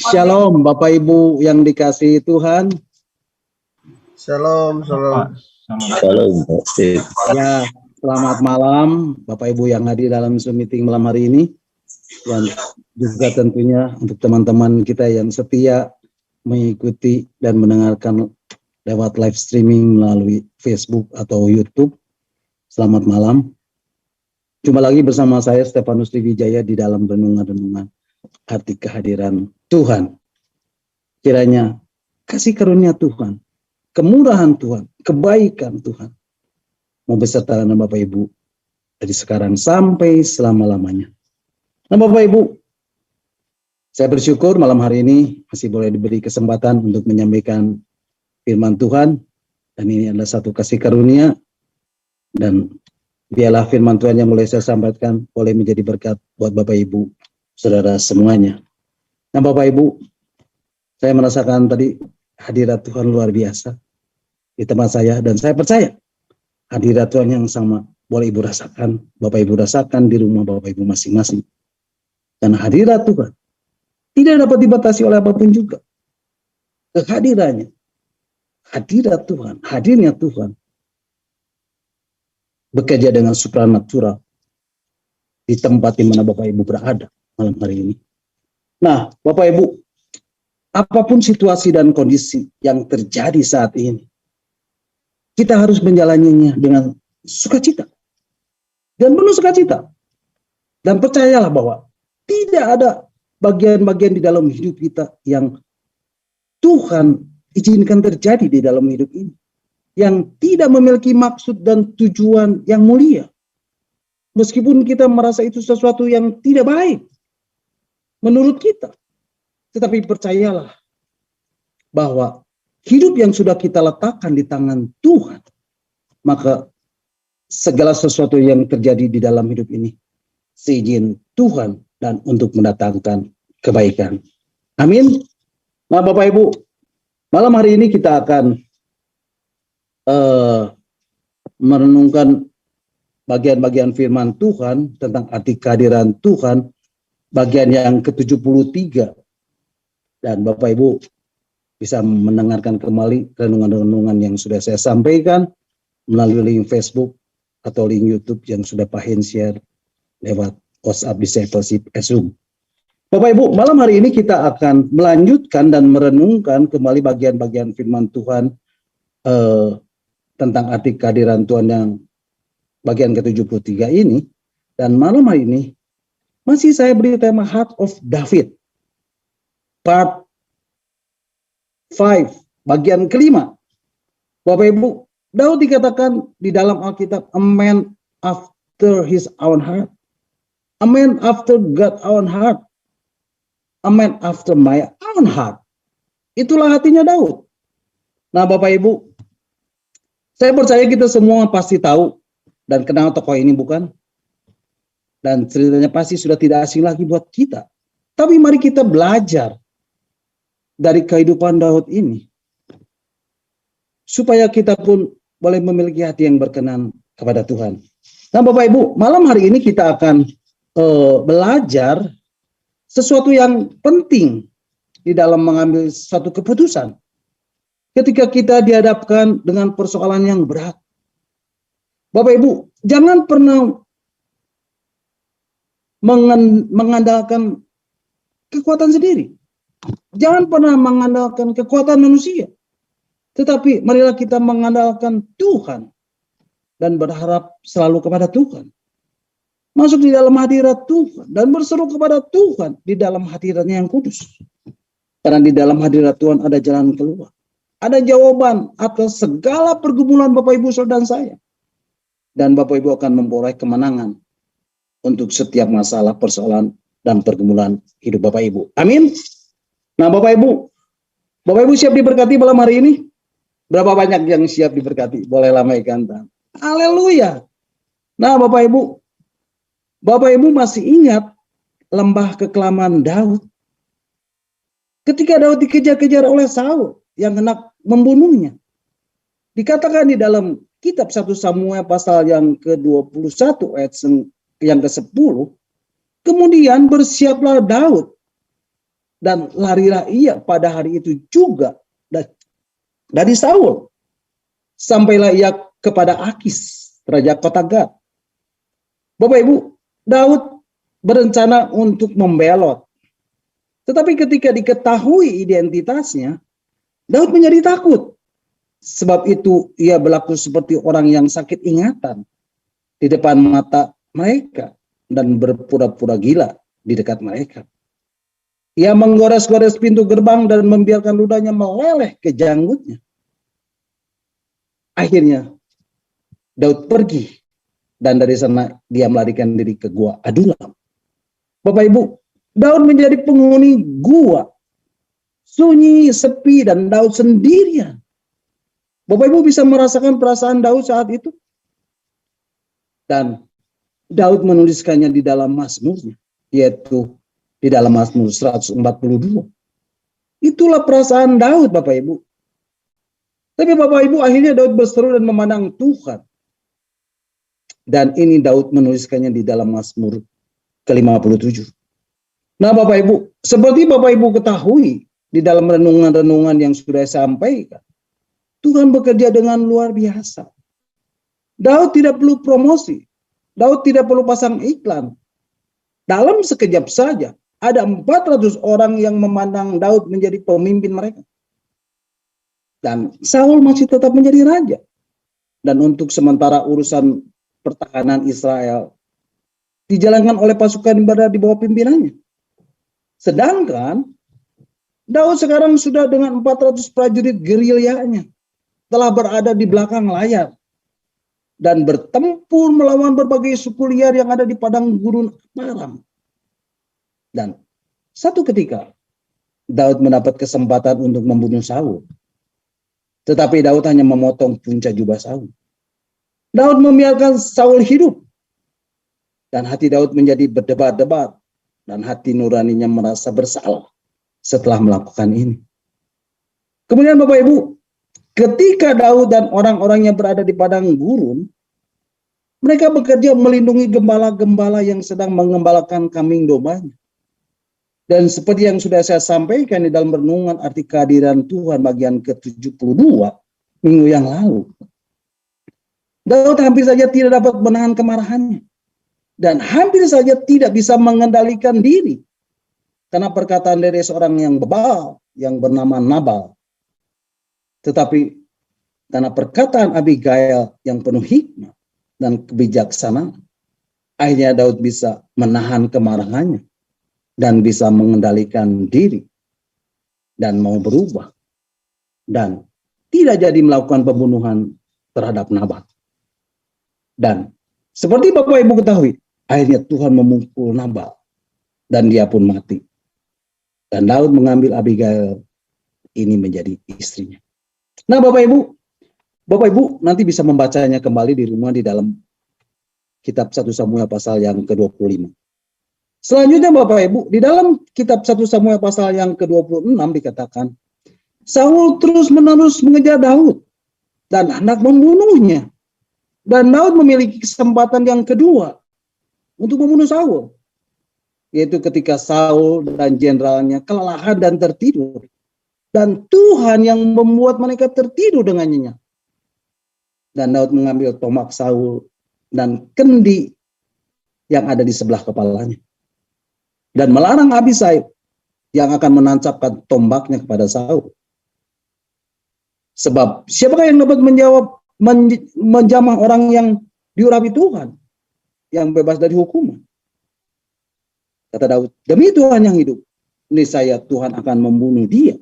Shalom Bapak Ibu yang dikasihi Tuhan. Shalom, shalom. Shalom. Ya, selamat malam Bapak Ibu yang hadir dalam Zoom meeting malam hari ini. Dan juga tentunya untuk teman-teman kita yang setia mengikuti dan mendengarkan lewat live streaming melalui Facebook atau YouTube. Selamat malam. Jumpa lagi bersama saya Stefanus Diwijaya di dalam renungan-renungan arti kehadiran Tuhan. Kiranya kasih karunia Tuhan, kemurahan Tuhan, kebaikan Tuhan mau beserta dengan Bapak Ibu dari sekarang sampai selama-lamanya. Nah Bapak Ibu, saya bersyukur malam hari ini masih boleh diberi kesempatan untuk menyampaikan firman Tuhan, dan ini adalah satu kasih karunia, dan biarlah firman Tuhan yang mulai saya sampaikan boleh menjadi berkat buat Bapak Ibu, saudara semuanya. Nah Bapak Ibu, saya merasakan tadi hadirat Tuhan luar biasa di tempat saya, dan saya percaya hadirat Tuhan yang sama boleh Ibu rasakan, Bapak Ibu rasakan di rumah Bapak Ibu masing-masing. Dan hadirat Tuhan tidak dapat dibatasi oleh apapun juga. Kehadirannya, hadirat Tuhan, hadirnya Tuhan bekerja dengan supranatural di tempat di mana Bapak Ibu berada malam hari ini. Nah, Bapak Ibu, apapun situasi dan kondisi yang terjadi saat ini, kita harus menjalaninya dengan sukacita dan penuh sukacita. Dan percayalah bahwa tidak ada bagian-bagian di dalam hidup kita yang Tuhan izinkan terjadi di dalam hidup ini yang tidak memiliki maksud dan tujuan yang mulia. Meskipun kita merasa itu sesuatu yang tidak baik menurut kita, tetapi percayalah bahwa hidup yang sudah kita letakkan di tangan Tuhan, maka segala sesuatu yang terjadi di dalam hidup ini seizin Tuhan dan untuk mendatangkan kebaikan. Amin. Nah Bapak Ibu, malam hari ini kita akan merenungkan bagian-bagian firman Tuhan tentang arti kehadiran Tuhan, bagian yang ke-73. Dan Bapak Ibu bisa mendengarkan kembali renungan-renungan yang sudah saya sampaikan melalui link Facebook atau link YouTube yang sudah Pak Hen share lewat WhatsApp Discipleship Zoom. Bapak Ibu, malam hari ini kita akan melanjutkan dan merenungkan kembali bagian-bagian firman Tuhan tentang arti kehadiran Tuhan yang bagian ke-73 ini. Dan malam hari ini masih saya beri tema Heart of David, part 5, bagian kelima. Bapak Ibu, Daud dikatakan di dalam Alkitab a man after his own heart, a man after God's own heart, a man after my own heart. Itulah hatinya Daud. Nah Bapak Ibu, saya percaya kita semua pasti tahu dan kenal tokoh ini, bukan? Dan ceritanya pasti sudah tidak asing lagi buat kita. Tapi mari kita belajar dari kehidupan Daud ini, supaya kita pun boleh memiliki hati yang berkenan kepada Tuhan. Nah Bapak Ibu, malam hari ini kita akan belajar sesuatu yang penting di dalam mengambil satu keputusan. Ketika kita dihadapkan dengan persoalan yang berat, Bapak Ibu, jangan pernah mengandalkan kekuatan sendiri. Jangan pernah mengandalkan kekuatan manusia. Tetapi marilah kita mengandalkan Tuhan dan berharap selalu kepada Tuhan. Masuk di dalam hadirat Tuhan dan berseru kepada Tuhan di dalam hadiratnya yang kudus. Karena di dalam hadirat Tuhan ada jalan keluar. Ada jawaban atas segala pergumulan Bapak Ibu saudara dan saya. Dan Bapak Ibu akan memperoleh kemenangan untuk setiap masalah, persoalan, dan pergumulan hidup Bapak Ibu. Amin. Nah Bapak Ibu siap diberkati malam hari ini? Berapa banyak yang siap diberkati? Boleh lambaikan tangan. Haleluya. Nah Bapak Ibu masih ingat lembah kekelaman Daud? Ketika Daud dikejar-kejar oleh Saul yang hendak membunuhnya. Dikatakan di dalam kitab 1 Samuel pasal yang ke-21 ayat yang ke-10. Kemudian bersiaplah Daud Dan larilah ia pada hari itu juga dari Saul. Sampailah ia kepada Akis, raja kota Gad. Bapak Ibu, Daud berencana untuk membelot. Tetapi ketika diketahui identitasnya, Daud menjadi takut. Sebab itu ia berlaku seperti orang yang sakit ingatan di depan mata mereka dan berpura-pura gila di dekat mereka. Ia menggores-gores pintu gerbang dan membiarkan ludahnya meleleh ke janggutnya. Akhirnya Daud pergi dan dari sana dia melarikan diri ke gua Adulam. Bapak Ibu, Daud menjadi penghuni gua, sunyi, sepi, dan Daud sendirian. Bapak Ibu bisa merasakan perasaan Daud saat itu? Dan Daud menuliskannya di dalam Mazmurnya, yaitu di dalam Mazmur 142. Itulah perasaan Daud, Bapak Ibu. Tapi Bapak Ibu, akhirnya Daud berseru dan memandang Tuhan. Dan ini Daud menuliskannya di dalam Mazmur ke-57. Nah Bapak Ibu, seperti Bapak Ibu ketahui, di dalam renungan-renungan yang sudah saya sampaikan, Tuhan bekerja dengan luar biasa. Daud tidak perlu promosi. Daud tidak perlu pasang iklan. Dalam sekejap saja, ada 400 orang yang memandang Daud menjadi pemimpin mereka. Dan Saul masih tetap menjadi raja. Dan untuk sementara urusan pertahanan Israel dijalankan oleh pasukan yang berada di bawah pimpinannya. Sedangkan Daud sekarang sudah dengan 400 prajurit gerilyanya telah berada di belakang layar dan bertempur melawan berbagai suku liar yang ada di padang gurun Aram. Dan satu ketika Daud mendapat kesempatan untuk membunuh Saul. Tetapi Daud hanya memotong puncak jubah Saul. Daud membiarkan Saul hidup. Dan hati Daud menjadi berdebar-debar. Dan hati nuraninya merasa bersalah setelah melakukan ini. Kemudian Bapak Ibu, ketika Daud dan orang-orangnya berada di padang gurun, mereka bekerja melindungi gembala-gembala yang sedang mengembalakan kambing dombanya. Dan seperti yang sudah saya sampaikan di dalam renungan arti kehadiran Tuhan bagian ke-72 minggu yang lalu, Daud hampir saja tidak dapat menahan kemarahannya. Dan hampir saja tidak bisa mengendalikan diri. Karena perkataan dari seorang yang bebal, yang bernama Nabal. Tetapi karena perkataan Abigail yang penuh hikmah dan kebijaksanaan, akhirnya Daud bisa menahan kemarahannya dan bisa mengendalikan diri dan mau berubah dan tidak jadi melakukan pembunuhan terhadap Nabal. Dan seperti Bapak Ibu ketahui, akhirnya Tuhan memukul Nabal dan dia pun mati. Dan Daud mengambil Abigail ini menjadi istrinya. Nah Bapak Ibu nanti bisa membacanya kembali di rumah di dalam kitab 1 Samuel pasal yang ke-25. Selanjutnya Bapak Ibu, di dalam kitab 1 Samuel pasal yang ke-26 dikatakan, Saul terus menerus mengejar Daud dan hendak membunuhnya. Dan Daud memiliki kesempatan yang kedua untuk membunuh Saul. Yaitu ketika Saul dan jenderalnya kelelahan dan tertidur. Dan Tuhan yang membuat mereka tertidur dengan nyenyak. Dan Daud mengambil tombak Saul dan kendi yang ada di sebelah kepalanya. Dan melarang Abisai yang akan menancapkan tombaknya kepada Saul. Sebab siapakah yang dapat menjamah orang yang diurapi Tuhan, yang bebas dari hukuman? Kata Daud, demi Tuhan yang hidup, niscaya Tuhan akan membunuh dia.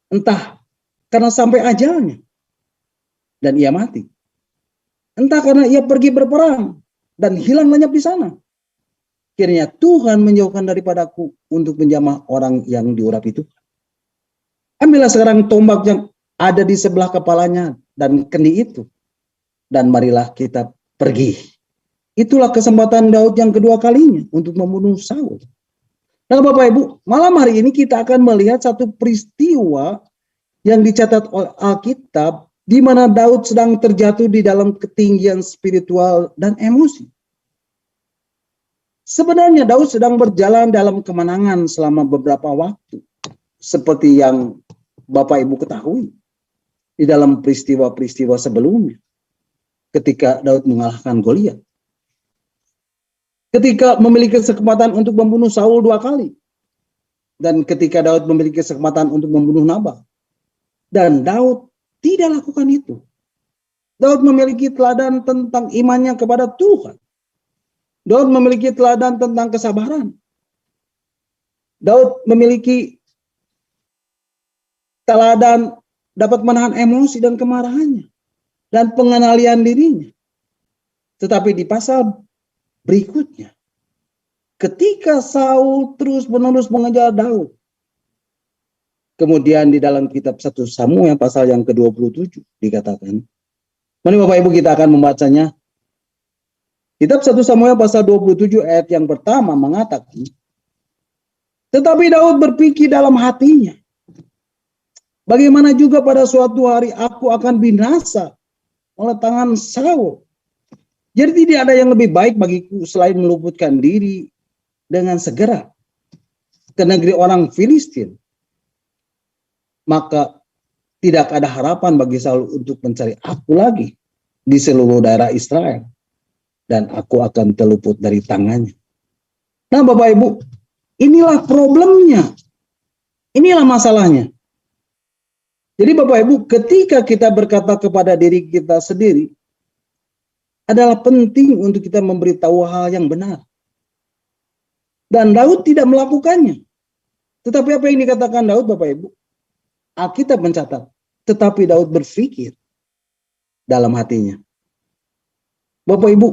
Entah karena sampai ajalnya dan ia mati. Entah karena ia pergi berperang dan hilang lenyap di sana. Akhirnya Tuhan menjauhkan daripadaku untuk menjamah orang yang diurapi Tuhan. Ambillah sekarang tombak yang ada di sebelah kepalanya dan kendi itu. Dan marilah kita pergi. Itulah kesempatan Daud yang kedua kalinya untuk membunuh Saul. Nah Bapak Ibu, malam hari ini kita akan melihat satu peristiwa yang dicatat oleh Alkitab di mana Daud sedang terjatuh di dalam ketinggian spiritual dan emosi. Sebenarnya Daud sedang berjalan dalam kemenangan selama beberapa waktu. Seperti yang Bapak Ibu ketahui di dalam peristiwa-peristiwa sebelumnya. Ketika Daud mengalahkan Goliat. Ketika memiliki kesempatan untuk membunuh Saul 2 kali. Dan ketika Daud memiliki kesempatan untuk membunuh Nabal. Dan Daud tidak lakukan itu. Daud memiliki teladan tentang imannya kepada Tuhan. Daud memiliki teladan tentang kesabaran. Daud memiliki teladan dapat menahan emosi dan kemarahannya. Dan pengendalian dirinya. Tetapi di pasal berikutnya, ketika Saul terus-menerus mengejar Daud, kemudian di dalam kitab 1 Samuel pasal yang ke-27 dikatakan, mari Bapak Ibu kita akan membacanya. Kitab 1 Samuel pasal 27 ayat yang pertama mengatakan, tetapi Daud berpikir dalam hatinya, bagaimana juga pada suatu hari aku akan binasa oleh tangan Saul. Jadi tidak ada yang lebih baik bagiku selain meluputkan diri dengan segera ke negeri orang Filistin. Maka tidak ada harapan bagi Saul untuk mencari aku lagi di seluruh daerah Israel. Dan aku akan terluput dari tangannya. Nah Bapak Ibu, inilah problemnya. Inilah masalahnya. Jadi Bapak Ibu, ketika kita berkata kepada diri kita sendiri, adalah penting untuk kita memberitahu hal yang benar. Dan Daud tidak melakukannya. Tetapi apa yang dikatakan Daud Bapak Ibu? Alkitab mencatat, tetapi Daud berpikir dalam hatinya. Bapak Ibu,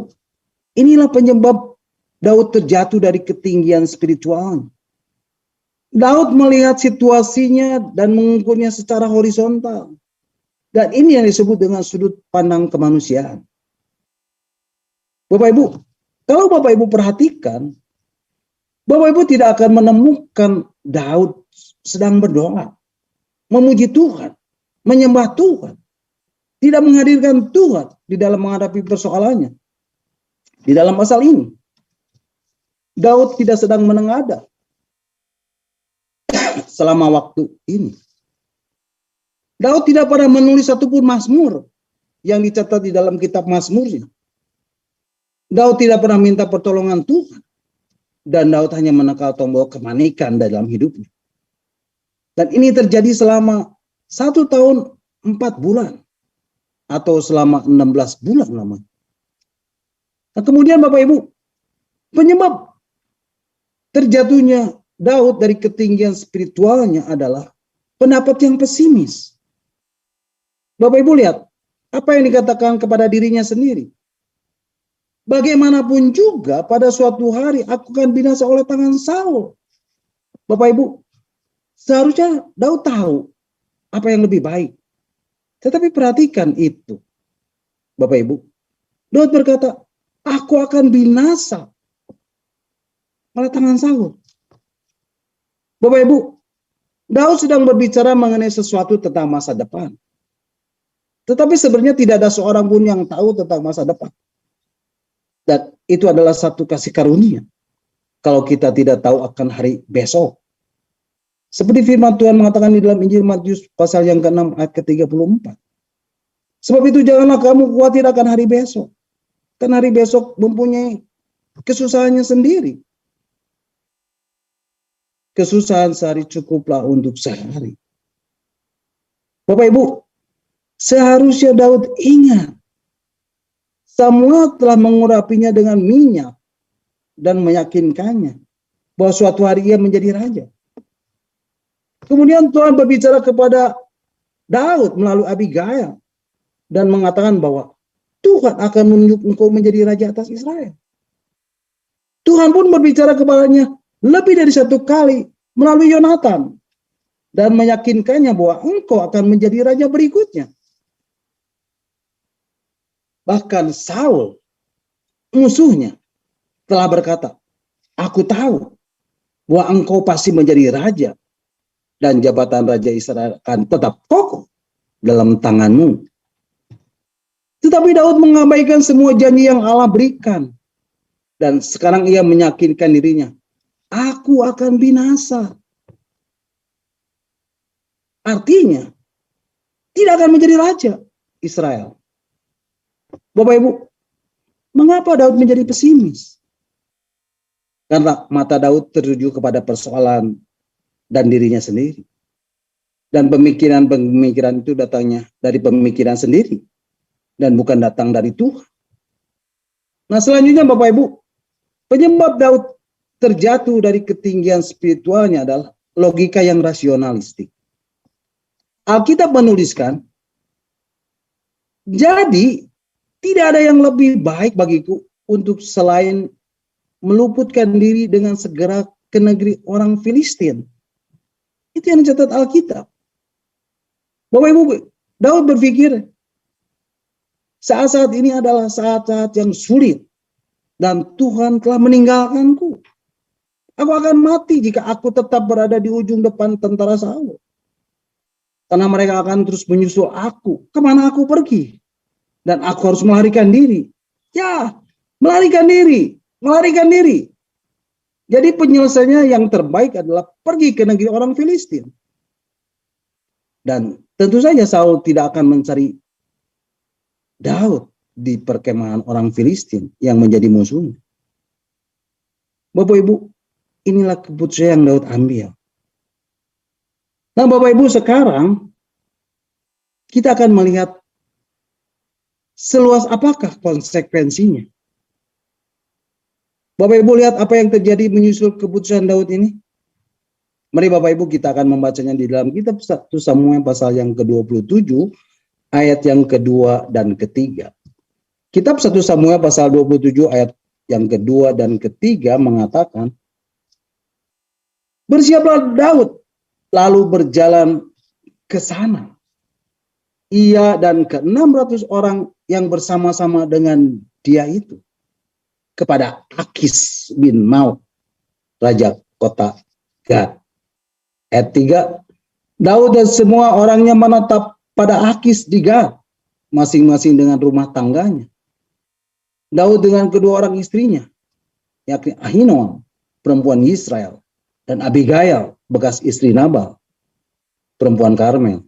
inilah penyebab Daud terjatuh dari ketinggian spiritual. Daud melihat situasinya dan mengukurnya secara horizontal. Dan ini yang disebut dengan sudut pandang kemanusiaan. Bapak Ibu, kalau Bapak Ibu perhatikan, Bapak Ibu tidak akan menemukan Daud sedang berdoa, memuji Tuhan, menyembah Tuhan, tidak menghadirkan Tuhan di dalam menghadapi persoalannya. Di dalam pasal ini, Daud tidak sedang menengadah selama waktu ini. Daud tidak pernah menulis satupun mazmur yang dicatat di dalam kitab mazmurnya. Daud tidak pernah minta pertolongan Tuhan. Dan Daud hanya menekal tombol kemanikan dalam hidupnya. Dan ini terjadi selama 1 tahun 4 bulan. Atau selama 16 bulan lamanya. Nah, kemudian Bapak Ibu, penyebab terjatuhnya Daud dari ketinggian spiritualnya adalah pendapat yang pesimis. Bapak Ibu lihat, apa yang dikatakan kepada dirinya sendiri. Bagaimanapun juga pada suatu hari aku akan binasa oleh tangan Saul. Bapak Ibu, seharusnya Daud tahu apa yang lebih baik. Tetapi perhatikan itu. Bapak Ibu, Daud berkata, aku akan binasa oleh tangan Saul. Bapak Ibu, Daud sedang berbicara mengenai sesuatu tentang masa depan. Tetapi sebenarnya tidak ada seorang pun yang tahu tentang masa depan. Dan itu adalah satu kasih karunia. Kalau kita tidak tahu akan hari besok. Seperti firman Tuhan mengatakan di dalam Injil Matius pasal yang ke-6 ayat ke-34. Sebab itu janganlah kamu khawatir akan hari besok. Karena hari besok mempunyai kesusahannya sendiri. Kesusahan sehari cukuplah untuk sehari. Bapak Ibu, seharusnya Daud ingat. Samuel telah mengurapinya dengan minyak dan meyakinkannya bahwa suatu hari ia menjadi raja. Kemudian Tuhan berbicara kepada Daud melalui Abigail dan mengatakan bahwa Tuhan akan menunjuk engkau menjadi raja atas Israel. Tuhan pun berbicara kepadanya lebih dari 1 kali melalui Yonatan dan meyakinkannya bahwa engkau akan menjadi raja berikutnya. Bahkan Saul, musuhnya, telah berkata, aku tahu bahwa engkau pasti menjadi raja dan jabatan raja Israel akan tetap kokoh dalam tanganmu. Tetapi Daud mengabaikan semua janji yang Allah berikan. Dan sekarang ia meyakinkan dirinya, aku akan binasa. Artinya, tidak akan menjadi raja Israel. Bapak Ibu, mengapa Daud menjadi pesimis? Karena mata Daud tertuju kepada persoalan dan dirinya sendiri. Dan pemikiran-pemikiran itu datangnya dari pemikiran sendiri. Dan bukan datang dari Tuhan. Nah selanjutnya Bapak Ibu, penyebab Daud terjatuh dari ketinggian spiritualnya adalah logika yang rasionalistik. Alkitab menuliskan, jadi tidak ada yang lebih baik bagiku untuk selain meluputkan diri dengan segera ke negeri orang Filistin. Itu yang dicatat Alkitab. Bapak Ibu, Daud berpikir saat-saat ini adalah saat-saat yang sulit dan Tuhan telah meninggalkanku. Aku akan mati jika aku tetap berada di ujung depan tentara Saul. Karena mereka akan terus menyusul aku. Kemana aku pergi? Dan aku harus melarikan diri. Ya, melarikan diri. Melarikan diri. Jadi penyelesaiannya yang terbaik adalah pergi ke negeri orang Filistin. Dan tentu saja Saul tidak akan mencari Daud di perkemahan orang Filistin yang menjadi musuhnya. Bapak Ibu, inilah keputusan yang Daud ambil. Nah Bapak Ibu, sekarang kita akan melihat seluas apakah konsekuensinya. Bapak Ibu lihat apa yang terjadi menyusul keputusan Daud ini. Mari Bapak Ibu kita akan membacanya di dalam kitab 1 Samuel pasal yang ke-27 ayat yang kedua dan ketiga. Kitab 1 Samuel pasal 27 ayat yang kedua dan ketiga mengatakan, bersiaplah Daud lalu berjalan ke sana. Ia dan ke-600 orang yang bersama-sama dengan dia itu kepada Akis bin Maok, raja kota Gad. Ayat 3, Daud dan semua orangnya menetap pada Akis di Gad, masing-masing dengan rumah tangganya. Daud dengan kedua orang istrinya, yakni Ahinoam, perempuan Israel, dan Abigail, bekas istri Nabal, perempuan Karmel.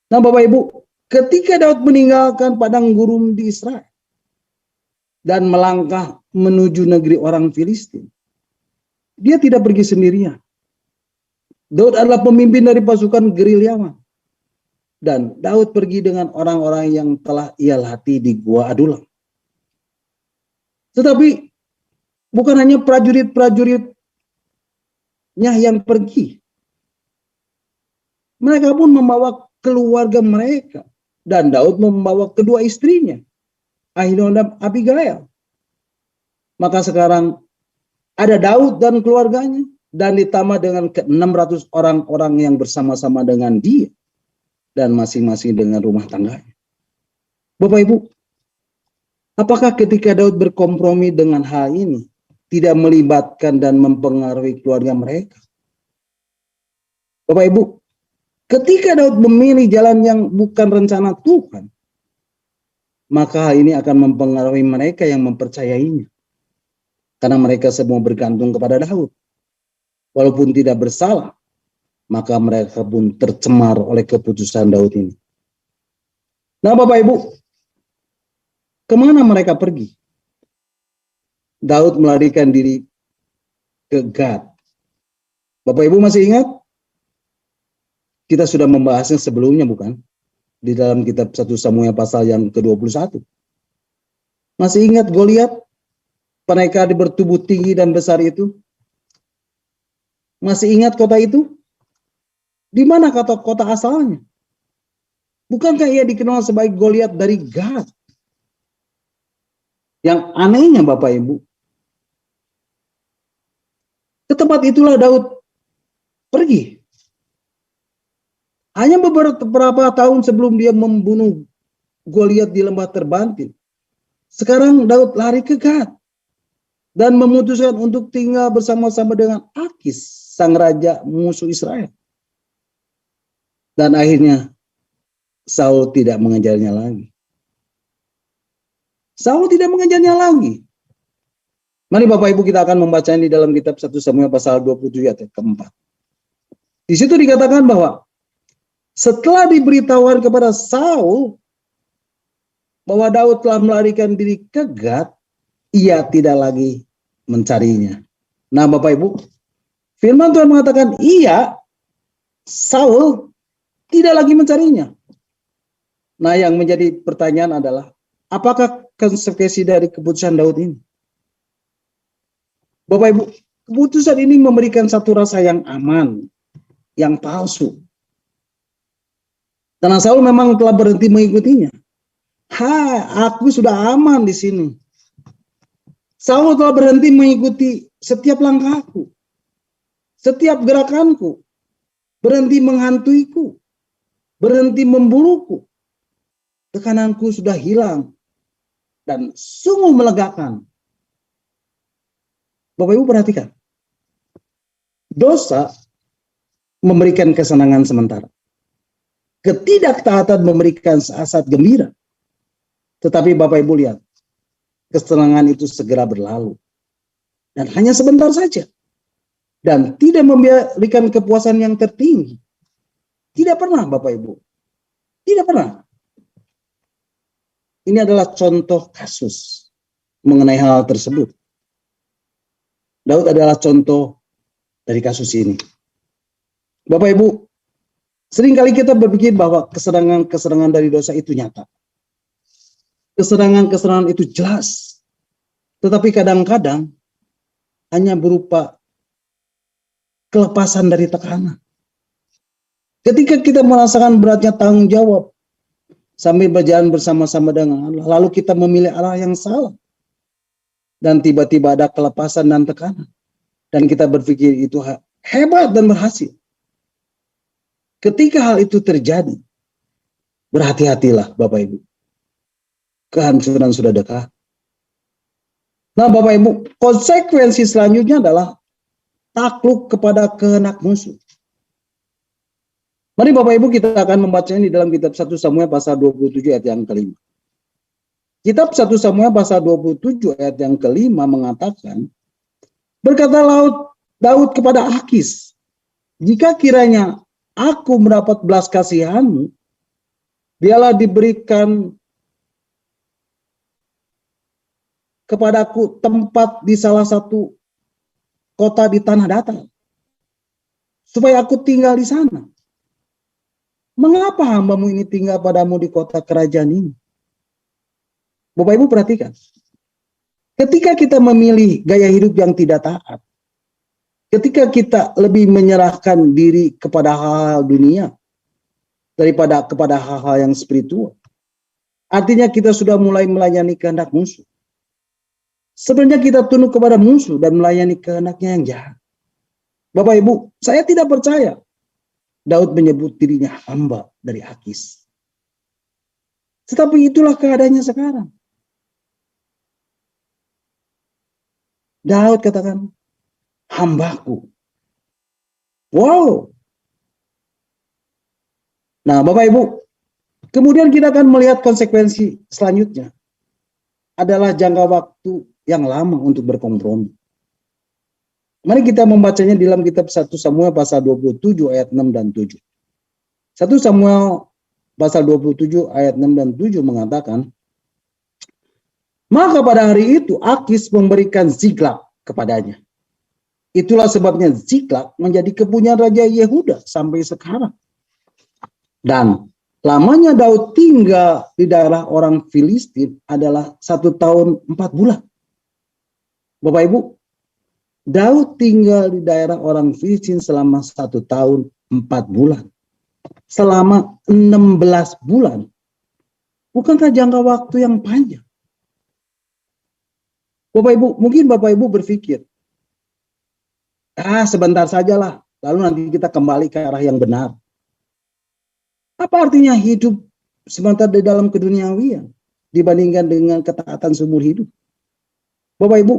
Nah Bapak Ibu, ketika Daud meninggalkan padang gurun di Israel dan melangkah menuju negeri orang Filistin, dia tidak pergi sendirian. Daud adalah pemimpin dari pasukan gerilyawan. Dan Daud pergi dengan orang-orang yang telah ia latih di Gua Adulam. Tetapi bukan hanya prajurit-prajuritnya yang pergi. Mereka pun membawa keluarga mereka. Dan Daud membawa kedua istrinya, Ahinoam dan Abigail. Maka sekarang ada Daud dan keluarganya. Dan ditambah dengan ke-600 orang-orang yang bersama-sama dengan dia. Dan masing-masing dengan rumah tangganya. Bapak Ibu, apakah ketika Daud berkompromi dengan hal ini, tidak melibatkan dan mempengaruhi keluarga mereka? Bapak Ibu, ketika Daud memilih jalan yang bukan rencana Tuhan, maka hal ini akan mempengaruhi mereka yang mempercayainya. Karena mereka semua bergantung kepada Daud. Walaupun tidak bersalah, maka mereka pun tercemar oleh keputusan Daud ini. Nah Bapak Ibu, kemana mereka pergi? Daud melarikan diri ke Gad. Bapak Ibu masih ingat? Kita sudah membahasnya sebelumnya bukan? Di dalam kitab 1 Samuel pasal yang ke-21. Masih ingat Goliat? Pendekar bertubuh tinggi dan besar itu? Masih ingat kota itu? Di mana kota asalnya? Bukankah ia dikenal sebagai Goliat dari Gad? Yang anehnya Bapak Ibu, ke tempat itulah Daud pergi. Hanya beberapa tahun sebelum dia membunuh Goliat di lembah terbantil. Sekarang Daud lari ke Gad dan memutuskan untuk tinggal bersama-sama dengan Akis, sang raja musuh Israel. Dan akhirnya Saul tidak mengejarnya lagi. Saul tidak mengejarnya lagi. Mari Bapak Ibu kita akan membaca di dalam kitab 1 Samuel pasal 27 ayat keempat. Di situ dikatakan bahwa setelah diberitahuan kepada Saul bahwa Daud telah melarikan diri ke Gad, ia tidak lagi mencarinya. Nah Bapak Ibu, firman Tuhan mengatakan iya, Saul tidak lagi mencarinya. Nah yang menjadi pertanyaan adalah, apakah konsekuensi dari keputusan Daud ini? Bapak Ibu, keputusan ini memberikan satu rasa yang aman, yang palsu. Karena Saul memang telah berhenti mengikutinya. Aku sudah aman di sini. Saul telah berhenti mengikuti setiap langkahku, setiap gerakanku, berhenti menghantuiku, berhenti memburuku. Tekananku sudah hilang dan sungguh melegakan. Bapak Ibu perhatikan, dosa memberikan kesenangan sementara. Ketidaktaatan memberikan saat gembira. Tetapi Bapak Ibu lihat, kesenangan itu segera berlalu. Dan hanya sebentar saja. Dan tidak memberikan kepuasan yang tertinggi. Tidak pernah Bapak Ibu. Tidak pernah. Ini adalah contoh kasus mengenai hal tersebut. Daud adalah contoh dari kasus ini. Bapak Ibu, seringkali kita berpikir bahwa kesenangan dari dosa itu nyata. Kesenangan itu jelas. Tetapi kadang-kadang hanya berupa kelepasan dari tekanan. Ketika kita merasakan beratnya tanggung jawab sambil berjalan bersama-sama dengan Allah, lalu kita memilih arah yang salah. Dan tiba-tiba ada kelepasan dan tekanan. Dan kita berpikir itu hebat dan berhasil. Ketika hal itu terjadi, berhati-hatilah Bapak Ibu. Kehancuran sudah dekat. Nah Bapak Ibu, konsekuensi selanjutnya adalah takluk kepada kehendak musuh. Mari Bapak Ibu kita akan membacanya di dalam kitab 1 Samuel pasal 27 ayat yang kelima. Kitab 1 Samuel pasal 27 ayat yang kelima mengatakan, berkata Daud kepada Akis, jika kiranya aku mendapat belas kasihanmu, biarlah diberikan kepadaku tempat di salah satu kota di tanah datar, supaya aku tinggal di sana. Mengapa hambamu ini tinggal padamu di kota kerajaan ini? Bapak Ibu perhatikan, ketika kita memilih gaya hidup yang tidak taat, ketika kita lebih menyerahkan diri kepada hal-hal dunia daripada kepada hal-hal yang spiritual, artinya kita sudah mulai melayani kehendak musuh. Sebenarnya kita tunduk kepada musuh dan melayani kehendaknya yang jahat. Bapak Ibu, saya tidak percaya Daud menyebut dirinya hamba dari Akis. Tetapi itulah keadaannya sekarang. Daud katakan, hambaku. Wow. Nah Bapak Ibu, kemudian kita akan melihat konsekuensi selanjutnya. Adalah jangka waktu yang lama untuk berkompromi. Mari kita membacanya di dalam kitab 1 Samuel pasal 27 ayat 6 dan 7. 1 Samuel pasal 27 ayat 6 dan 7 mengatakan, maka pada hari itu Akis memberikan Ziklag kepadanya. Itulah sebabnya Ziklag menjadi kepunyaan Raja Yehuda sampai sekarang. Dan lamanya Daud tinggal di daerah orang Filistin adalah 1 tahun 4 bulan. Bapak Ibu, Daud tinggal di daerah orang Filistin selama 1 tahun 4 bulan. Selama 16 bulan. Bukankah jangka waktu yang panjang? Bapak Ibu, mungkin Bapak Ibu berpikir, sebentar sajalah, lalu nanti kita kembali ke arah yang benar. Apa artinya hidup sebentar di dalam keduniawian dibandingkan dengan ketaatan seumur hidup? Bapak Ibu,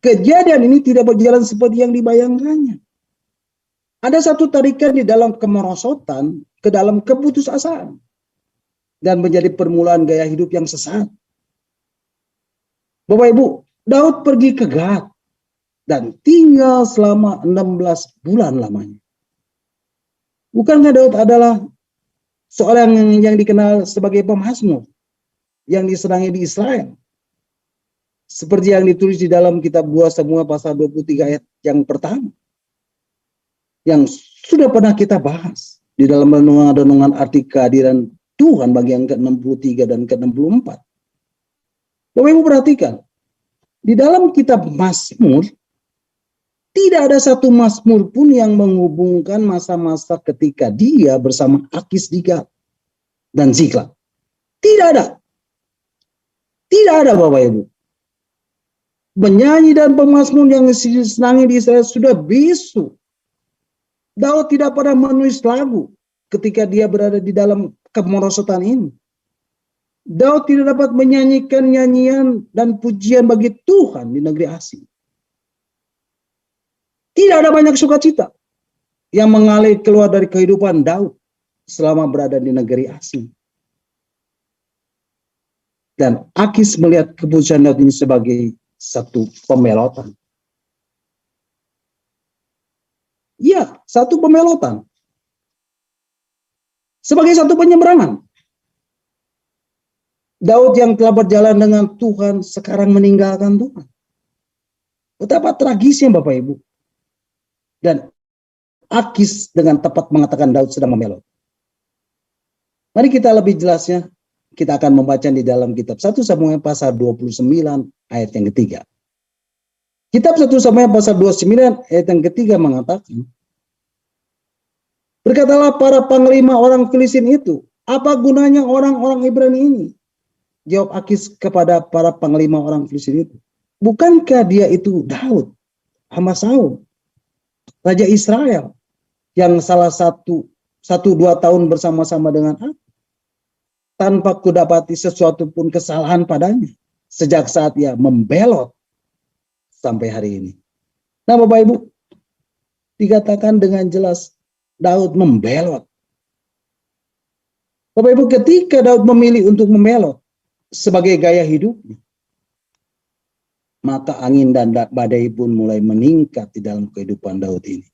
kejadian ini tidak berjalan seperti yang dibayangkannya. Ada satu tarikan di dalam kemerosotan ke dalam keputusasaan dan menjadi permulaan gaya hidup yang sesat. Bapak Ibu, Daud pergi ke Gat dan tinggal selama 16 bulan lamanya. Bukankah Daud adalah seorang yang dikenal sebagai pemazmur yang disenangi di Israel? Seperti yang ditulis di dalam kitab 2 Samuel pasal 23 ayat yang pertama. Yang sudah pernah kita bahas di dalam renungan-renungan arti kehadiran Tuhan bagi yang ke-63 dan ke-64. Bapak Ibu perhatikan, di dalam kitab Mazmur, tidak ada satu Mazmur pun yang menghubungkan masa-masa ketika dia bersama Akis di Gat dan Ziklag. Tidak ada. Tidak ada Bapak Ibu. Penyanyi dan pemazmur yang disenangi di Israel sudah bisu. Daud tidak pernah menulis lagu ketika dia berada di dalam kemerosotan ini. Daud tidak dapat menyanyikan nyanyian dan pujian bagi Tuhan di negeri asing. Tidak ada banyak sukacita yang mengalir keluar dari kehidupan Daud selama berada di negeri asing. Dan Akis melihat keputusan Daud ini sebagai satu pemelotan. Ya, satu pemelotan. Sebagai satu penyeberangan. Daud yang telah berjalan dengan Tuhan sekarang meninggalkan Tuhan. Betapa tragisnya Bapak Ibu. Dan Akis dengan tepat mengatakan Daud sedang memelot. Mari kita lebih jelasnya. Kita akan membaca di dalam kitab 1 Samuel pasal 29 ayat yang ketiga. Kitab 1 Samuel pasal 29 ayat yang ketiga mengatakan, berkatalah para panglima orang Filistin itu, apa gunanya orang-orang Ibrani ini? Jawab Akis kepada para panglima orang Filistin itu, bukankah dia itu Daud, hamba Saul, raja Israel, yang salah 1-2 tahun bersama-sama dengan aku, tanpa kudapati sesuatu pun kesalahan padanya, sejak saat ia membelot sampai hari ini. Nah Bapak Ibu, dikatakan dengan jelas Daud membelot. Bapak Ibu, ketika Daud memilih untuk membelot sebagai gaya hidupnya, maka angin dan badai pun mulai meningkat di dalam kehidupan Daud ini.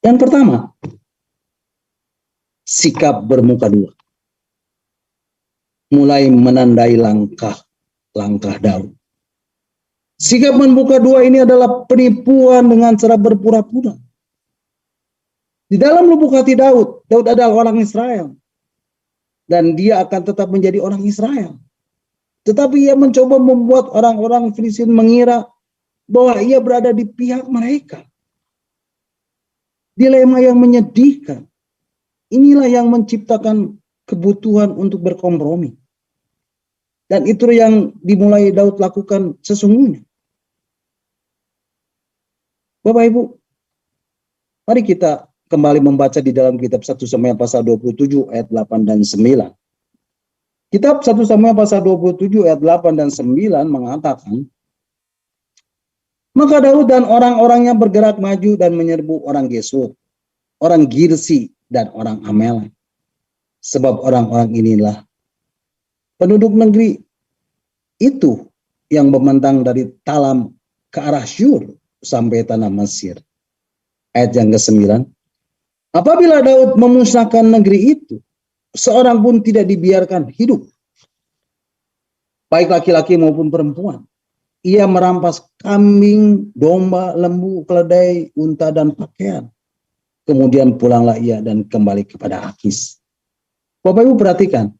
Yang pertama, sikap bermuka dua mulai menandai langkah Daud. Sikap bermuka dua ini adalah penipuan dengan cara berpura-pura. Di dalam lubuk hati Daud adalah orang Israel. Dan dia akan tetap menjadi orang Israel. Tetapi ia mencoba membuat orang-orang Filistin mengira bahwa ia berada di pihak mereka. Dilema yang menyedihkan. Inilah yang menciptakan kebutuhan untuk berkompromi. Dan itu yang dimulai Daud lakukan sesungguhnya. Bapak Ibu, mari kita kembali membaca di dalam kitab 1 Samuel pasal 27 ayat 8 dan 9. Kitab 1 Samuel pasal 27 ayat 8 dan 9 mengatakan, maka Daud dan orang-orangnya bergerak maju dan menyerbu orang Gesur, orang Girsi, dan orang Amalek. Sebab orang-orang inilah penduduk negeri itu yang membentang dari Talam ke arah Syur sampai tanah Mesir. Ayat yang ke-9. Apabila Daud memusnahkan negeri itu, seorang pun tidak dibiarkan hidup, baik laki-laki maupun perempuan. Ia merampas kambing, domba, lembu, keledai, unta, dan pakaian. Kemudian pulanglah ia dan kembali kepada Akis. Bapak Ibu perhatikan,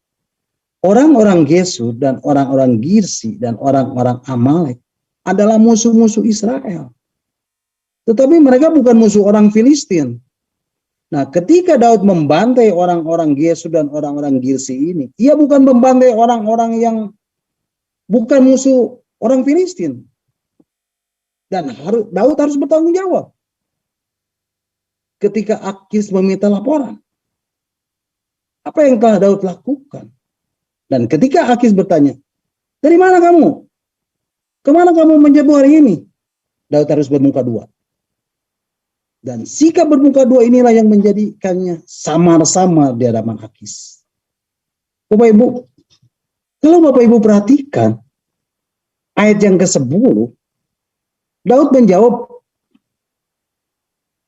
orang-orang Gesur dan orang-orang Girsi dan orang-orang Amalek adalah musuh-musuh Israel. Tetapi mereka bukan musuh orang Filistin. Nah, ketika Daud membantai orang-orang Gesur dan orang-orang Girsi ini, ia bukan membantai orang-orang yang bukan musuh orang Filistin. Dan Daud harus bertanggung jawab. Ketika Akis meminta laporan, apa yang telah Daud lakukan? Dan ketika Akis bertanya, dari mana kamu? Kemana kamu menjebu hari ini? Daud harus bermuka dua. Dan sikap bermuka dua inilah yang menjadikannya samar-samar di hadapan Akis. Bapak Ibu, kalau Bapak Ibu perhatikan, ayat yang ke-10, Daud menjawab,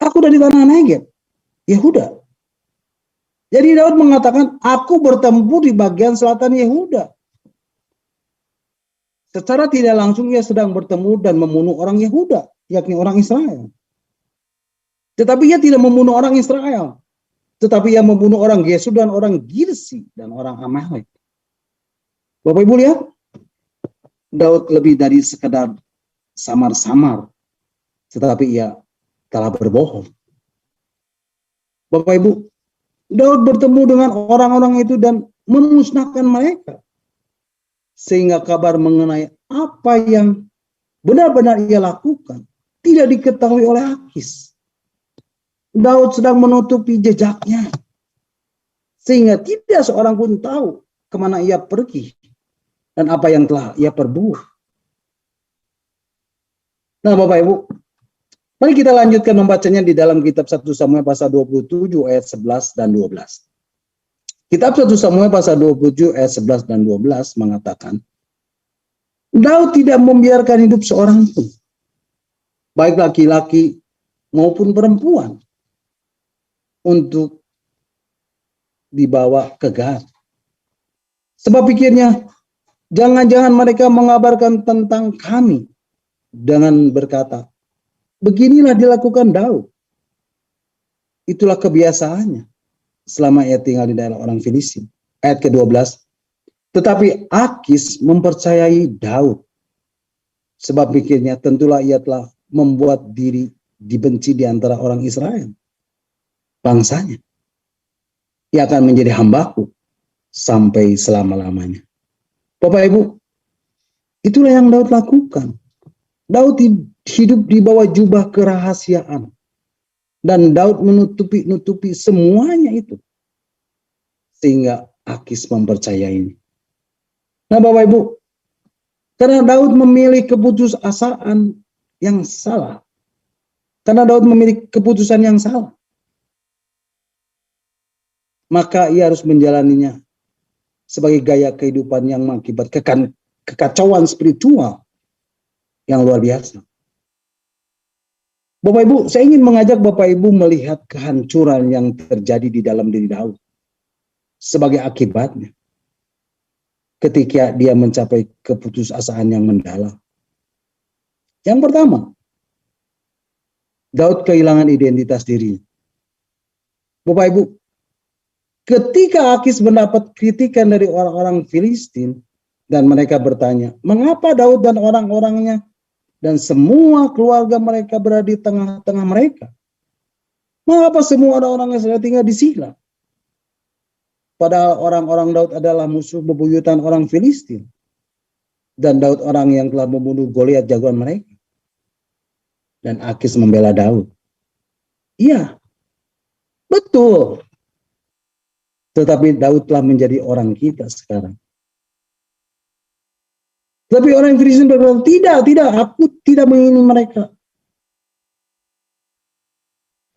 aku dari tanah Negeb, Yehuda. Jadi Daud mengatakan, aku bertempur di bagian selatan Yehuda. Secara tidak langsung ia sedang bertemu dan membunuh orang Yehuda, yakni orang Israel. Tetapi ia tidak membunuh orang Israel, tetapi ia membunuh orang Gesur dan orang Girsi dan orang Amalek. Bapak Ibu lihat, Daud lebih dari sekedar samar-samar, tetapi ia telah berbohong. Bapak Ibu, Daud bertemu dengan orang-orang itu dan memusnahkan mereka. Sehingga kabar mengenai apa yang benar-benar ia lakukan tidak diketahui oleh Akis. Daud sedang menutupi jejaknya. Sehingga tidak seorang pun tahu kemana ia pergi dan apa yang telah ia perbuat. Nah Bapak Ibu, mari kita lanjutkan membacanya di dalam kitab 1 Samuel pasal 27 ayat 11 dan 12. Kitab 1 Samuel pasal 27 ayat 11 dan 12 mengatakan, Daud tidak membiarkan hidup seorang pun, baik laki-laki maupun perempuan, untuk dibawa ke Gat. Sebab pikirnya, jangan-jangan mereka mengabarkan tentang kami dengan berkata, beginilah dilakukan Daud. Itulah kebiasaannya selama ia tinggal di daerah orang Filistin. Ayat ke-12, tetapi Akis mempercayai Daud, sebab pikirnya tentulah ia telah membuat diri dibenci di antara orang Israel, bangsanya. Ia akan menjadi hambaku sampai selama-lamanya. Bapak Ibu, itulah yang Daud lakukan. Daud hidup di bawah jubah kerahasiaan. Dan Daud menutupi semuanya itu. Sehingga Akis mempercayainya. Nah Bapak Ibu, karena Daud memilih keputusasaan yang salah. Karena Daud memilih keputusan yang salah. Maka ia harus menjalaninya sebagai gaya kehidupan yang mengakibatkan kekacauan spiritual yang luar biasa. Bapak Ibu, saya ingin mengajak Bapak Ibu melihat kehancuran yang terjadi di dalam diri Daud sebagai akibatnya ketika dia mencapai keputusasaan yang mendalam. Yang pertama, Daud kehilangan identitas diri. Bapak Ibu, ketika Akis mendapat kritikan dari orang-orang Filistin dan mereka bertanya, mengapa Daud dan orang-orangnya dan semua keluarga mereka berada di tengah-tengah mereka? Mengapa semua orang-orang Israel tinggal di Sila? Padahal orang-orang Daud adalah musuh bebuyutan orang Filistin. Dan Daud orang yang telah membunuh Goliat jagoan mereka. Dan Akis membela Daud. Iya, betul. Tetapi Daud telah menjadi orang kita sekarang. Tapi orang Filistin berkata, tidak, aku tidak mengingini mereka.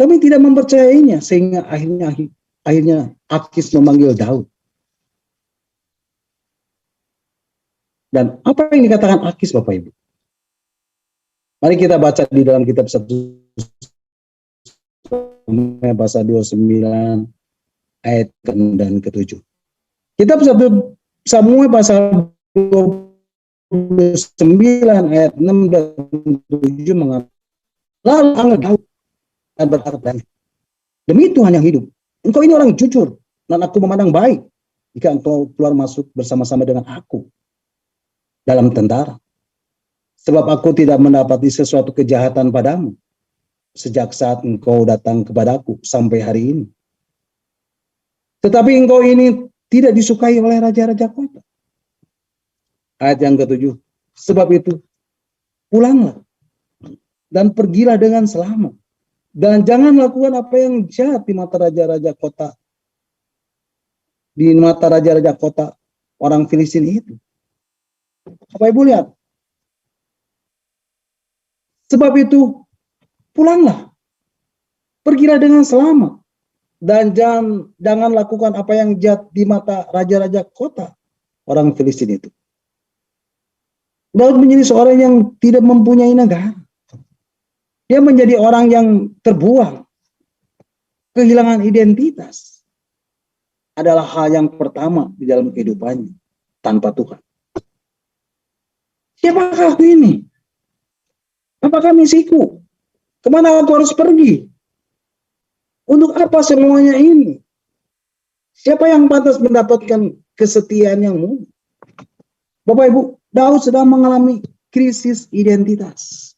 Kami tidak mempercayainya, sehingga akhirnya Akis memanggil Daud. Dan apa yang dikatakan Akis, Bapak Ibu? Mari kita baca di dalam kitab 1 pasal 29 ayat ke-6 dan ke-7. Kitab 1 Samuel pasal 29 ayat 6 dan 7 mengatakan, lalu angkat Daud dan berkata padanya, demi Tuhan yang hidup, engkau ini orang jujur dan aku memandang baik jika engkau keluar masuk bersama-sama dengan aku dalam tentara. Sebab aku tidak mendapati sesuatu kejahatan padamu sejak saat engkau datang kepadaku sampai hari ini. Tetapi engkau ini tidak disukai oleh raja-raja kota. Ayat yang ke-7. Sebab itu, pulanglah dan pergilah dengan selamat. Dan jangan lakukan apa yang jahat di mata raja-raja kota. Di mata raja-raja kota orang Filistin itu. Bapak Ibu lihat. Sebab itu, pulanglah. Pergilah dengan selamat. Dan jangan lakukan apa yang jahat di mata raja-raja kota orang Filistin itu. Daud menjadi seorang yang tidak mempunyai negara. Dia menjadi orang yang terbuang. Kehilangan identitas adalah hal yang pertama di dalam kehidupannya tanpa Tuhan. Siapakah aku ini? Apakah misiku? Kemana aku harus pergi? Untuk apa semuanya ini? Siapa yang pantas mendapatkan kesetiaan yang mulia? Bapak Ibu, Daud sedang mengalami krisis identitas.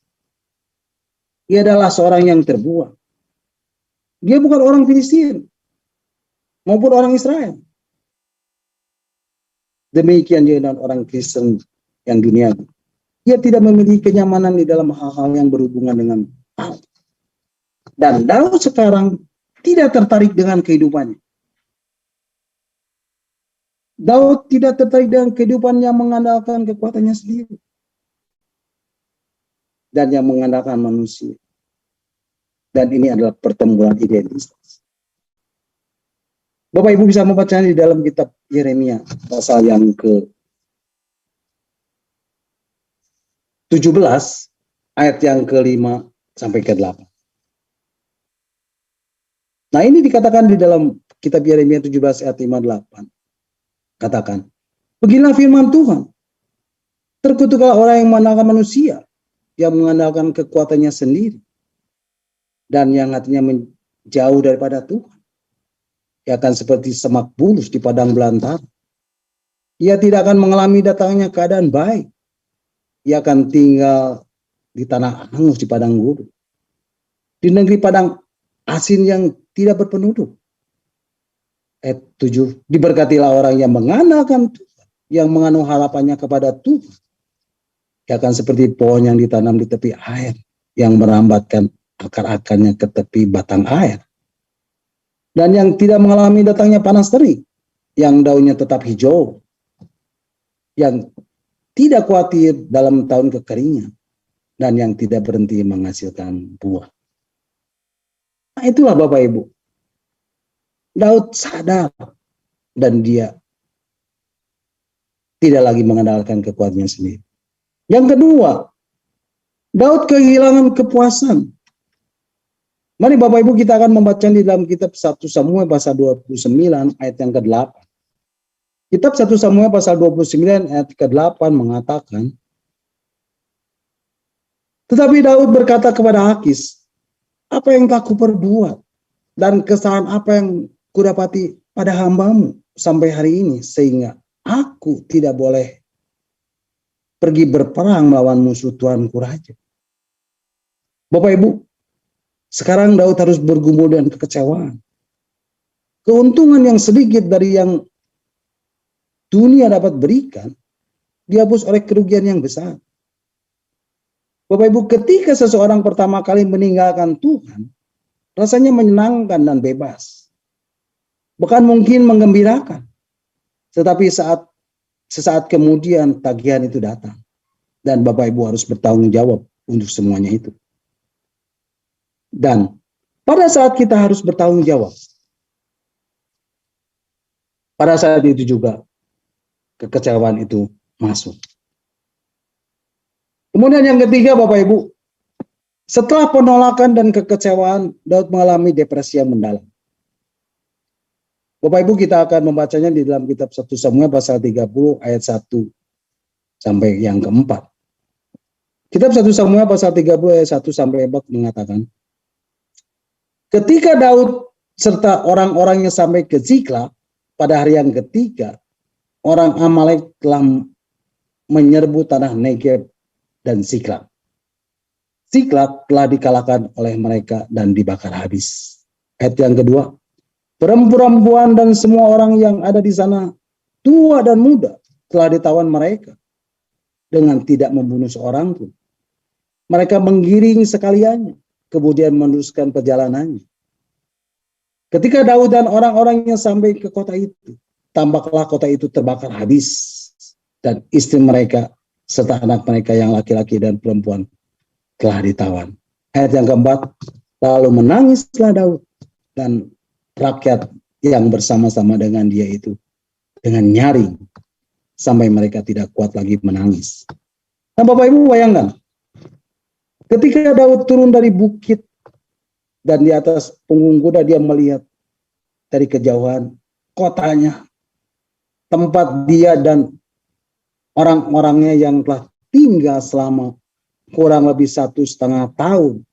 Ia adalah seorang yang terbuang. Dia bukan orang Filistin maupun orang Israel. Demikian juga dengan orang Kristen yang duniawi. Ia tidak memiliki kenyamanan di dalam hal-hal yang berhubungan dengan Allah. Dan Daud sekarang tidak tertarik dengan kehidupannya. Daud tidak tertarik dengan kehidupan yang mengandalkan kekuatannya sendiri. Dan yang mengandalkan manusia. Dan ini adalah pertempuran identitas. Bapak Ibu bisa membacanya di dalam kitab Yeremia pasal yang ke-17 ayat yang ke-5 sampai ke-8. Nah, ini dikatakan di dalam kitab Yeremia 17 ayat 5-8. Katakan, beginilah firman Tuhan. Terkutuklah orang yang mengandalkan manusia, yang mengandalkan kekuatannya sendiri, dan yang hatinya menjauh daripada Tuhan. Ia akan seperti semak bulus di padang belantara. Ia tidak akan mengalami datangnya keadaan baik. Ia akan tinggal di tanah hangus di padang gurun. Di negeri padang asin yang tidak berpenduduk. Ayat 7. Diberkatilah orang yang mengandalkan Tuhan, yang mengandung harapannya kepada Tuhan. Ia akan seperti pohon yang ditanam di tepi air, yang merambatkan akar-akarnya ke tepi batang air. Dan yang tidak mengalami datangnya panas terik, yang daunnya tetap hijau, yang tidak khawatir dalam tahun kekeringan, dan yang tidak berhenti menghasilkan buah. Nah, itulah Bapak Ibu. Daud sadar dan dia tidak lagi mengandalkan kekuatannya sendiri. Yang kedua, Daud kehilangan kepuasan. Mari Bapak Ibu kita akan membaca di dalam kitab 1 Samuel pasal 29 ayat yang ke-8. Kitab 1 Samuel pasal 29 ayat ke-8 mengatakan, tetapi Daud berkata kepada Akis, apa yang telah kuperbuat dan kesalahan apa yang kudapati pada hambamu sampai hari ini, sehingga aku tidak boleh pergi berperang melawan musuh Tuanku Raja. Bapak Ibu, sekarang Daud harus bergumul dengan kekecewaan. Keuntungan yang sedikit dari yang dunia dapat berikan, dihapus oleh kerugian yang besar. Bapak Ibu, ketika seseorang pertama kali meninggalkan Tuhan, rasanya menyenangkan dan bebas. Bahkan mungkin menggembirakan. Tetapi sesaat kemudian tagihan itu datang. Dan Bapak Ibu harus bertanggung jawab untuk semuanya itu. Dan pada saat kita harus bertanggung jawab, pada saat itu juga kekecewaan itu masuk. Kemudian yang ketiga Bapak Ibu, setelah penolakan dan kekecewaan, Daud mengalami depresi yang mendalam. Bapak Ibu kita akan membacanya di dalam kitab 1 Samuel pasal 30 ayat 1 sampai yang keempat. Kitab 1 Samuel pasal 30 ayat 1 sampai 4 mengatakan, ketika Daud serta orang-orangnya sampai ke Ziklag pada hari yang ketiga, orang Amalek telah menyerbu tanah Negeb dan Ziklag. Ziklag telah dikalahkan oleh mereka dan dibakar habis. Ayat yang kedua, perempuan dan semua orang yang ada di sana, tua dan muda, telah ditawan mereka dengan tidak membunuh seorang pun. Mereka menggiring sekaliannya, kemudian meneruskan perjalanannya. Ketika Daud dan orang-orangnya sampai ke kota itu, tampaklah kota itu terbakar habis, dan istri mereka serta anak mereka yang laki-laki dan perempuan telah ditawan. Ayat yang keempat, lalu menangislah Daud dan rakyat yang bersama-sama dengan dia itu dengan nyaring sampai mereka tidak kuat lagi menangis. Nah, Bapak Ibu bayangkan, ketika Daud turun dari bukit dan di atas punggung kuda dia melihat dari kejauhan kotanya, tempat dia dan orang-orangnya yang telah tinggal selama kurang lebih 1,5 tahun.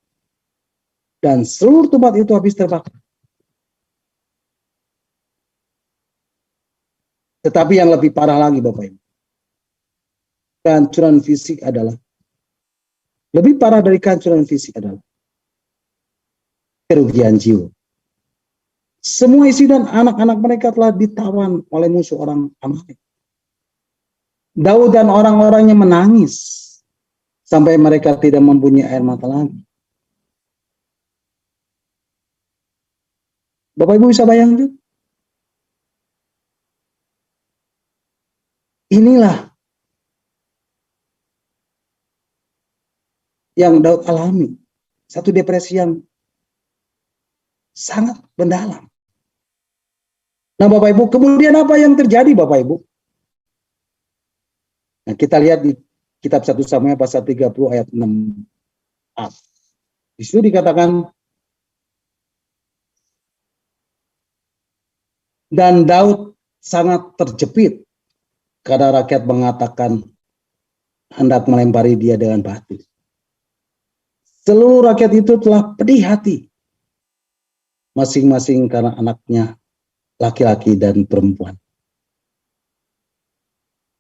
Dan seluruh tempat itu habis terbakar. Tetapi yang lebih parah lagi Bapak Ibu, kehancuran fisik adalah, lebih parah dari kehancuran fisik adalah kerugian jiwa. Semua istri dan anak-anak mereka telah ditawan oleh musuh orang Amalek. Daud dan orang-orangnya menangis sampai mereka tidak mempunyai air mata lagi. Bapak Ibu bisa bayangkan? Inilah yang Daud alami. Satu depresi yang sangat mendalam. Nah Bapak Ibu, kemudian apa yang terjadi Bapak Ibu? Nah kita lihat di kitab 1 Samuel pasal 30 ayat 6a. Di situ dikatakan, dan Daud sangat terjepit karena rakyat mengatakan hendak melempari dia dengan batu. Seluruh rakyat itu telah pedih hati, masing-masing karena anaknya laki-laki dan perempuan.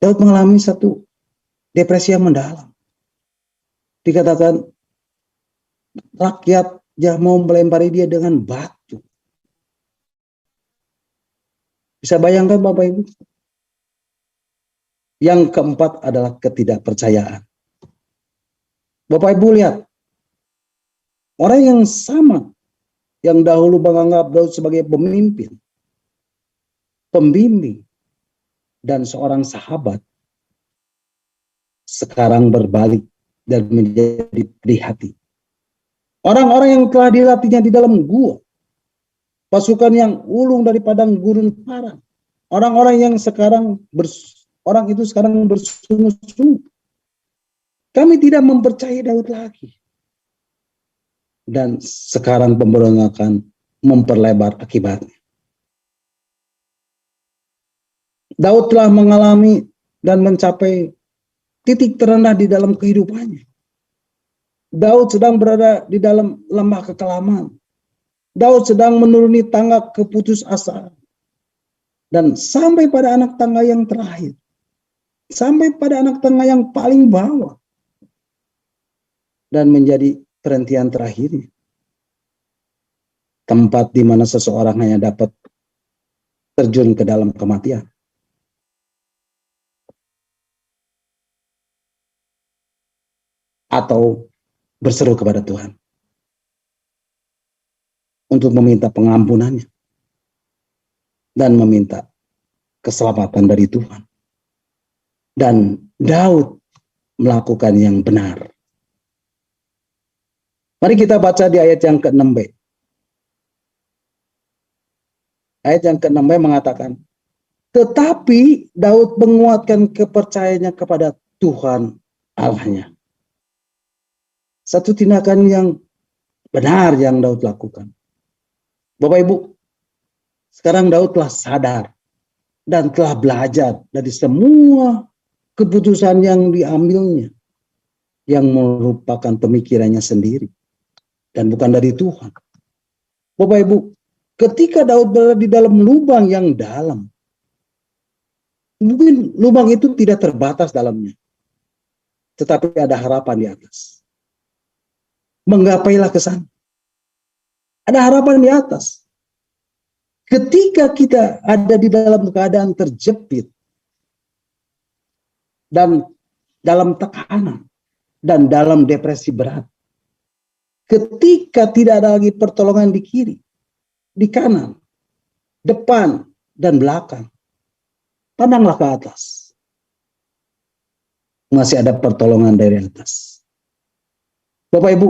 Daud mengalami satu depresi yang mendalam. Dikatakan rakyat yang mau melempari dia dengan batu. Bisa bayangkan Bapak Ibu? Yang keempat adalah ketidakpercayaan. Bapak Ibu lihat, orang yang sama yang dahulu menganggap Daud sebagai pemimpin, pembimbing, dan seorang sahabat, sekarang berbalik dan menjadi pedih hati. Orang-orang yang telah dilatihnya di dalam gua, pasukan yang ulung dari padang gurun Paran, orang-orang yang sekarang orang itu sekarang bersungut-sungut. Kami tidak mempercayai Daud lagi. Dan sekarang pemberontakan memperlebar akibatnya. Daud telah mengalami dan mencapai titik terendah di dalam kehidupannya. Daud sedang berada di dalam lembah kekelaman. Daud sedang menuruni tangga keputusasaan. Dan sampai pada anak tangga yang terakhir. Sampai pada anak tangga yang paling bawah. Dan menjadi perhentian terakhirnya. Tempat di mana seseorang hanya dapat terjun ke dalam kematian. Atau berseru kepada Tuhan. Untuk meminta pengampunannya. Dan meminta keselamatan dari Tuhan. Dan Daud melakukan yang benar. Mari kita baca di ayat yang ke-6b. Ayat yang ke-6b mengatakan, tetapi Daud menguatkan kepercayaannya kepada Tuhan Allahnya. Satu tindakan yang benar yang Daud lakukan. Bapak Ibu, sekarang Daud telah sadar dan telah belajar dari semua keputusan yang diambilnya yang merupakan pemikirannya sendiri dan bukan dari Tuhan. Bapak Ibu, ketika Daud berada di dalam lubang yang dalam, mungkin lubang itu tidak terbatas dalamnya, tetapi ada harapan di atas. Menggapailah ke sana. Ada harapan di atas. Ketika kita ada di dalam keadaan terjepit dan dalam tekanan dan dalam depresi berat, ketika tidak ada lagi pertolongan di kiri, di kanan, depan, dan belakang, pandanglah ke atas. Masih ada pertolongan dari atas. Bapak Ibu,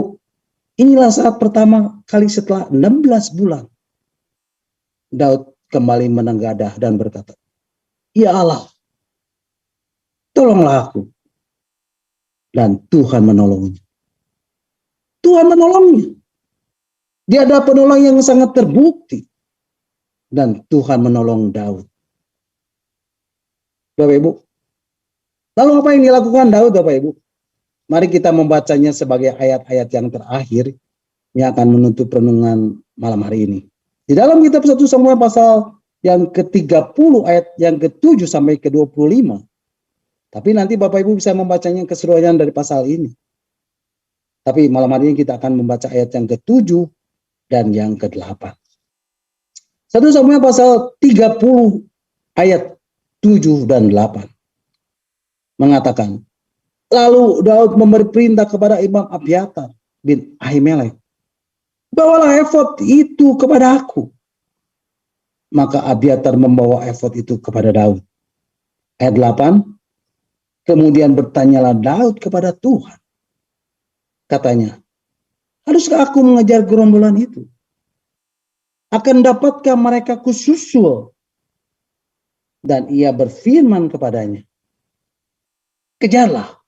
inilah saat pertama kali setelah 16 bulan, Daud kembali menenggadah dan berkata, ya Allah, tolonglah aku. dan Tuhan menolongnya. Tuhan menolongnya. Dia ada penolong yang sangat terbukti. Dan Tuhan menolong Daud. Bapak Ibu. Lalu apa yang dilakukan Daud, Bapak Ibu? Mari kita membacanya sebagai ayat-ayat yang terakhir yang akan menutup renungan malam hari ini. Di dalam kitab 1 Samuel pasal yang ke-30 ayat yang ke-7 sampai ke-25. Tapi nanti Bapak Ibu bisa membacanya keseluruhan dari pasal ini. Tapi malam hari ini kita akan membaca ayat yang ke-7 dan yang ke-8. 1 Samuel pasal 30 ayat 7 dan 8 mengatakan, lalu Daud memberi perintah kepada Imam Abiatar bin Ahimelek, bawalah efod itu kepada aku. Maka Abiatar membawa efod itu kepada Daud. Ayat 8, kemudian bertanyalah Daud kepada Tuhan. Katanya, haruskah aku mengejar gerombolan itu? Akan dapatkah mereka kususul? Dan ia berfirman kepadanya, kejarlah,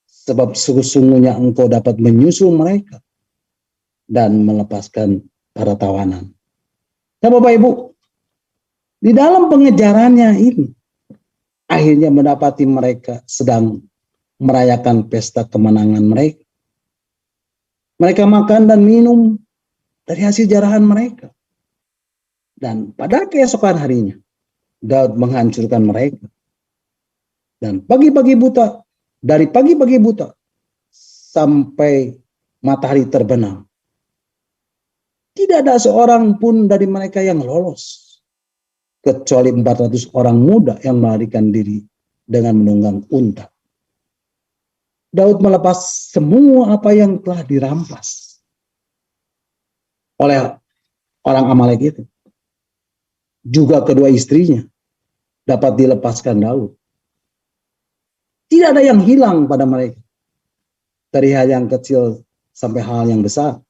sebab sesungguhnya engkau dapat menyusul mereka dan melepaskan para tawanan. Nah Bapak Ibu, di dalam pengejarannya ini, akhirnya mendapati mereka sedang merayakan pesta kemenangan mereka. Mereka makan dan minum dari hasil jarahan mereka. Dan pada keesokan harinya, Daud menghancurkan mereka. Dan pagi-pagi buta, dari pagi-pagi buta sampai matahari terbenam, tidak ada seorang pun dari mereka yang lolos, kecuali 400 orang muda yang melarikan diri dengan menunggang unta. Daud melepas semua apa yang telah dirampas oleh orang Amalek itu. Juga kedua istrinya dapat dilepaskan Daud. Tidak ada yang hilang pada mereka. Dari hal yang kecil sampai hal yang besar.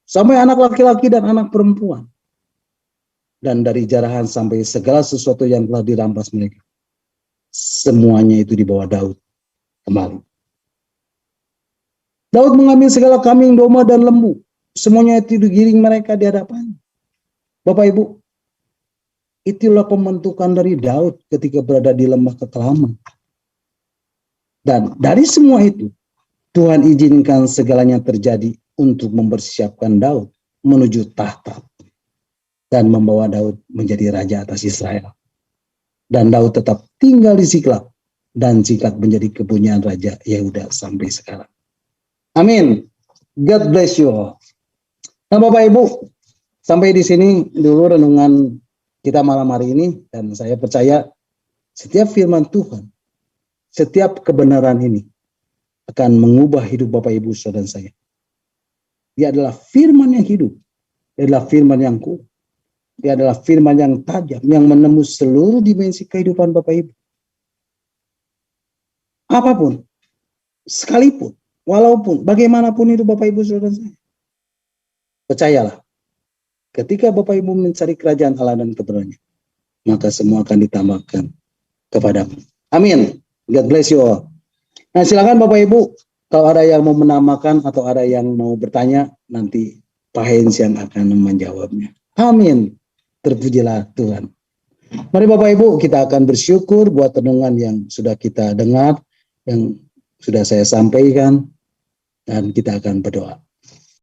Sampai anak laki-laki dan anak perempuan. Dan dari jarahan sampai segala sesuatu yang telah dirampas mereka. Semuanya itu dibawa Daud kembali. Daud mengambil segala kambing, domba, dan lembu. Semuanya itu digiring mereka di hadapannya. Bapak Ibu, itulah pembentukan dari Daud ketika berada di lembah kekelaman. Dan dari semua itu, Tuhan izinkan segalanya terjadi untuk mempersiapkan Daud menuju tahta dan membawa Daud menjadi raja atas Israel. Dan Daud tetap tinggal di Siklag dan Siklag menjadi kepunyaan Raja Yehuda sampai sekarang. Amin. God bless you all. Nah Bapak Ibu, sampai di sini dulu renungan kita malam hari ini, dan saya percaya setiap firman Tuhan, setiap kebenaran ini akan mengubah hidup Bapak Ibu saudara saya. Dia adalah firman yang hidup. Dia adalah firman yang kuat. Dia adalah firman yang tajam, yang menembus seluruh dimensi kehidupan Bapak Ibu. Apapun, sekalipun, walaupun, bagaimanapun hidup Bapak Ibu saudara saya. Percayalah, ketika Bapak Ibu mencari kerajaan Allah dan kebenarannya, maka semua akan ditambahkan kepadamu. Amin. God bless you all. Nah silakan Bapak Ibu, kalau ada yang mau menamakan atau ada yang mau bertanya, nanti Pak Hens yang akan menjawabnya. Amin. Terpujilah Tuhan. Mari Bapak Ibu, kita akan bersyukur buat renungan yang sudah kita dengar, yang sudah saya sampaikan, dan kita akan berdoa.